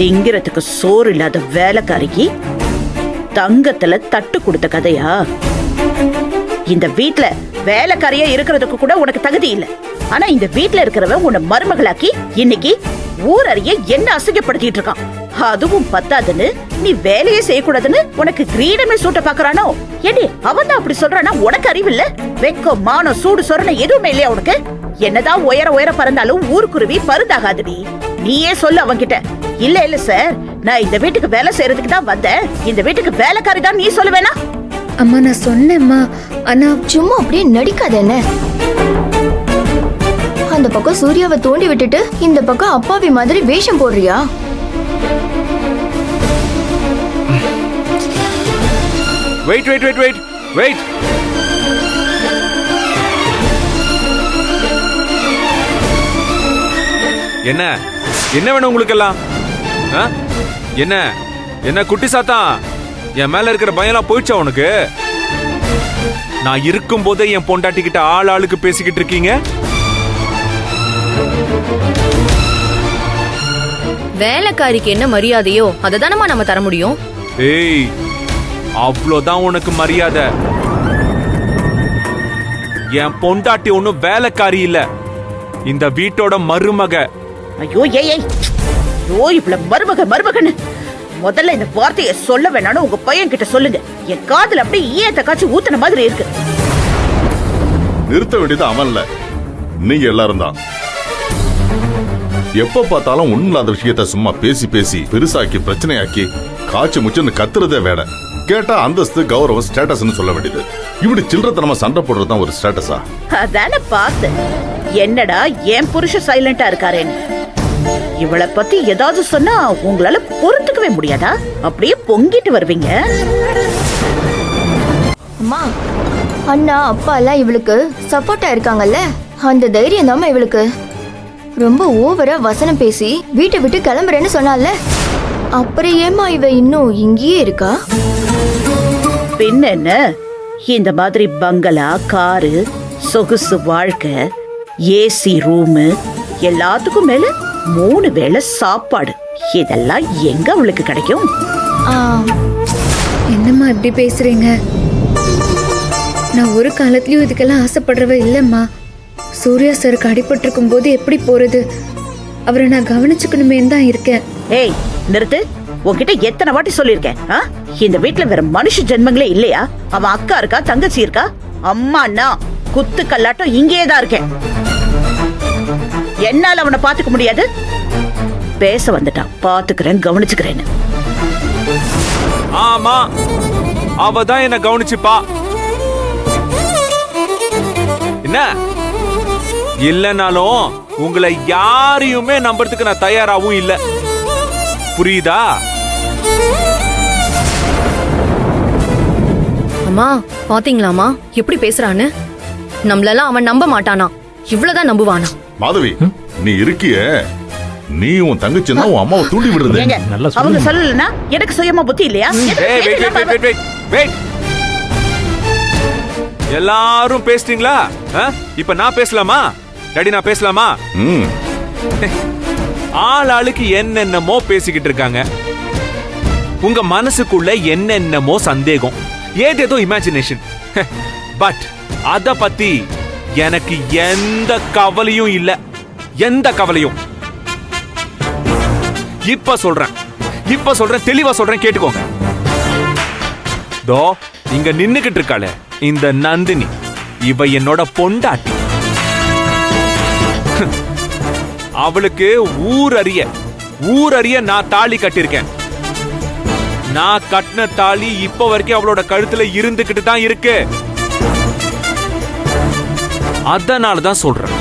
திங்கிறதுக்கு சோறு இல்லாத வேலைக்காரிக்கு தங்கத்துல தட்டு கொடுத்த கதையா? இந்த வீட்ல வேலைக்காரியா இருக்கிறதுக்கு கூட உனக்கு தகுதி இல்ல. ஆனா இந்த வீட்ல இருக்கிறவன் உன்னை மருமகளாக்கி இன்னைக்கு ஊர் அறிய என்ன அசிங்கப்படுத்திட்டு இருக்கான். அதுவும் பத்தாதுன்னு நீ வேலையே செய்யக்கூடாதுன்னு உனக்கு கிரீடமே சூட்ட பாக்குறானோ? ஏடி அவன் தான் அப்படி சொல்றானா? உனக்கு அறிவில்ல? வெக்கம் மானம் சூடு சொரணை எதுவுமே இல்லையா உனக்கு? என்னதான் உயர உயர பறந்தாலும் ஊருக்குருவி பருந்தாகாதுடி. நீயே சொல்லு அவன்கிட்ட. இல்ல இல்ல சார், நான் இந்த வீட்டுக்கு வேலை செய்யறதுக்கு தான் வந்தேன், இந்த வீட்டுக்கு வேலைக்காரி தான் நீ சொல்லுவேனா? அம்மா நான் சொன்னேம்மா, ஆனா சும்மா அப்படியே நடிக்காத. என்ன அந்த பக்கம் சூர்யாவை தோண்டி விட்டுட்டு இந்த பக்கம் அப்பாவி மாதிரி வேஷம் போடுறியா? Wait wait wait wait wait. என்ன என்ன வேணும் உங்களுக்கு எல்லாம்? என்ன என்ன குட்டி சாத்தா, என் மேல இருக்கிற பயம்லாம் போயிடுச்சா உனக்கு? நான் இருக்கும் போதே என் பொண்டாட்டிக்கிட்ட ஆள் ஆளுக்கு பேசிக்கிட்டு இருக்கீங்க. வேலைக்காரிக்கு என்ன மரியாதையோ அதை தானமா நம்ம தர முடியும். ஏய், அவ்வளோதான் உனக்கு மரியாதை. என் பொண்டாட்டி ஒன்னும் வேலைக்காரி இல்ல, இந்த வீட்டோட மருமக. ஐயோ ஏய் ஏய், ஐயோ இவ்வளவு மருமக மருமகன்னு முதல்ல இந்த வார்த்தையை சொல்ல வேணான்னு உங்க பையன் கிட்ட சொல்லுங்க. என் காதுல அப்படியே ஈயத்தை காய்ச்சி ஊத்துன மாதிரி இருக்கு. நிறுத்த வேண்டியது அவன்ல, நீங்க எல்லாரும் தான். எப்ப பார்த்தாலும் ஒண்ணுலாத விஷயத்த சும்மா பேசி பேசி பெருசாக்கி பிரச்சனையாக்கி காய்ச்சி முச்சுன்னு கத்துறதே வேட. கேட்டா அந்தஸ்து கௌரவம் ஸ்டேட்டஸ்னு சொல்ல வேண்டியது. இப்படி சில்லறத்தனமா சண்டை போடுறதுதான் ஒரு ஸ்டேட்டஸா? அதான பார்த்தேன். என்னடா என் புருஷன் சைலண்டா இருக்காரேன்னு. இவளை பத்தி ஏதாவது சொன்னா உங்களால பொறுத்துக்கவே முடியாதா? அப்படியே பொங்கிட்டு வருவீங்க. அம்மா, அண்ணா அப்பா எல்லாம் இவளுக்கு சப்போர்ட்டா இருக்காங்கல்ல, அந்த தைரியம் தாமா இவளுக்கு. ரொம்ப ஓவரா வசனம் பேசி வீட்டை விட்டு கிளம்புறேன்னு சொன்னால, அப்புறம் ஏமா இவ இன்னும் இங்கேயே இருக்கா? பின்ன என்ன, இந்த மாதிரி பங்களா, காரு, சொகுசு வாழ்க்கை, ஏசி ரூமு, எல்லாத்துக்கும் மேல 3 வேளை சாப்பாடு, இதெல்லாம் எங்க அவளுக்கு கிடைக்கும்? என்னம்மா இப்படி பேசுறீங்க? நான் ஒரு காலத்திலயும் இதுக்கெல்லாம் ஆசைப்படுறவ இல்லம்மா. சூர்யா சாருக்கு அடிபட்டிருக்கும் போது எப்படி போறது, அவரை நான் கவனிச்சுக்கணுமே தான் இருக்கேன். ஏய் நிறுத்து. உன்கிட்ட எத்தனை வாட்டி சொல்லிருக்கேன், இந்த வீட்டுல வேற மனுஷ ஜென்மங்களே இல்லையா? அவன் அக்கா இருக்கா, தங்கச்சி இருக்கா? அம்மாண்ணா குத்து கல்லாட்டம் இங்கேயே தான் இருக்கேன். என்னால அவனை பாத்துக்க முடியாது. பேச வந்துட்டான், பாத்துக்கிறேன் கவனிச்சுக்கிறேன்னு. ஆமா, அவதான் என்ன கவனிச்சுப்பா. என்ன இல்லனாலும் உங்களை யாரையுமே நம்புறதுக்கு நான் தயாராகவும் இல்ல. புரியுதா? அம்மா பாத்தீங்களாமா எப்படி பேசுறான்னு? நம்மளெல்லாம் அவன் நம்ப மாட்டானா, இவ்வளவுதான் நம்புவானா? மாதவி, நீ இருக்கிய, நீ உன் தங்கச்சி உன் அம்மாவை தூண்டி விடுறது. அவங்க சொல்லலன்னா எனக்கு சுயமா புத்தி இல்லையா? எல்லாரும் பேசிட்டீங்களா? இப்ப நான் பேசலாமா? டாடி நான் பேசலாமா? ஆள் ஆளுக்கு என்னென்னமோ பேசிக்கிட்டு இருக்காங்க. உங்க மனசுக்குள்ள என்னென்னமோ சந்தேகம், ஏதேதோ இமேஜினேஷன். பட் அத பத்தி எனக்கு எந்த கவலையும் இல்ல, எந்த கவலையும். இப்ப சொல்றேன், தெளிவா சொல்றேன், கேட்டுக்கோங்க. தோ இங்க நின்னுகிட்டு இருக்காளே இந்த நந்தினி, இவ என்னோட பொண்டாட்டி. அவளுக்கு ஊரறிய நான் தாலி கட்டிருக்கேன். நான் கட்டின தாலி இப்ப வரைக்கும் அவளோட கழுத்துல இருந்துகிட்டு தான் இருக்கு. அதனாலதான் சொல்றேன்,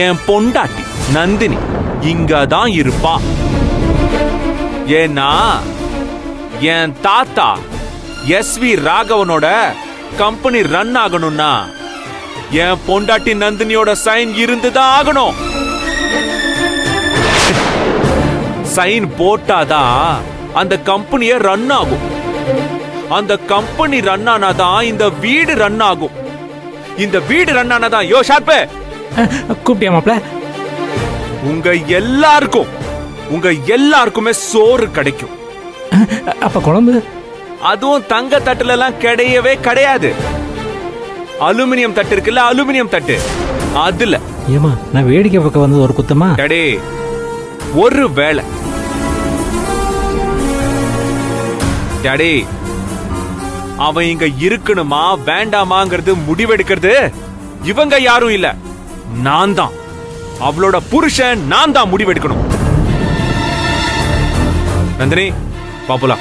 என் பொண்டாட்டி நந்தினி இங்கதான் இருப்பா. ஏன்னா என் தாத்தா SV ராகவனோட கம்பெனி ரன் ஆகணும்னா என் பொண்டாட்டி நந்தினியோட சைன் இருந்துதான் ஆகணும். சைன் போட்டாதான் அந்த கம்பெனிய ரன் ஆகும். அந்த கம்பெனி ரன் ஆனாதான் இந்த வீடு ரன் ஆகும். இந்த வீடு ரன் ஆனாதான். யோ ஷார்ப்பு, கூப்பிட்டியா மாப்ள? உங்க எல்லாருக்கும் உங்க எல்லாருக்குமே சோறு கிடைக்கும். அப்ப குழம்பு? அதுவும் தங்க தட்டுல எல்லாம் கிடையவே கிடையாது. அலுமினியம் தட்டு இருக்குல்ல, அலுமினியம் தட்டு, அதுல. ஏமா நான் வேடிக்கை பக்கம் வந்தது ஒரு குத்தமா? டடே, ஒரு வேளை டடே அவன் இங்க இருக்கணுமா வேண்டாமாங்கிறது முடிவெடுக்கிறது இவங்க யாரும் இல்ல, நான் தான். அவளோட புருஷன் நான் தான் முடிவெடுக்கணும். நந்தினி பாப்புலா.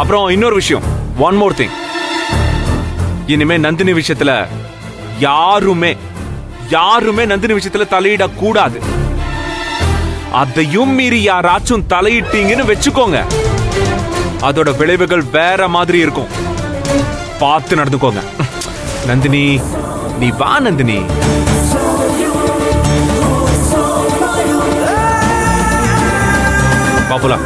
அப்புறம் இன்னொரு விஷயம், ஒன் மோர் திங். இனிமே நந்தினி விஷயத்துல யாருமே நந்தினி விஷயத்துல தலையிட கூடாது. அதையும் மீறி யாராச்சும் தலையிட்டீங்கன்னு வச்சுக்கோங்க, அதோட விளைவுகள் வேற மாதிரி இருக்கும். பார்த்து நடந்துக்கோங்க. நந்தினி, நீ வா நந்தினி. பாப்புலா.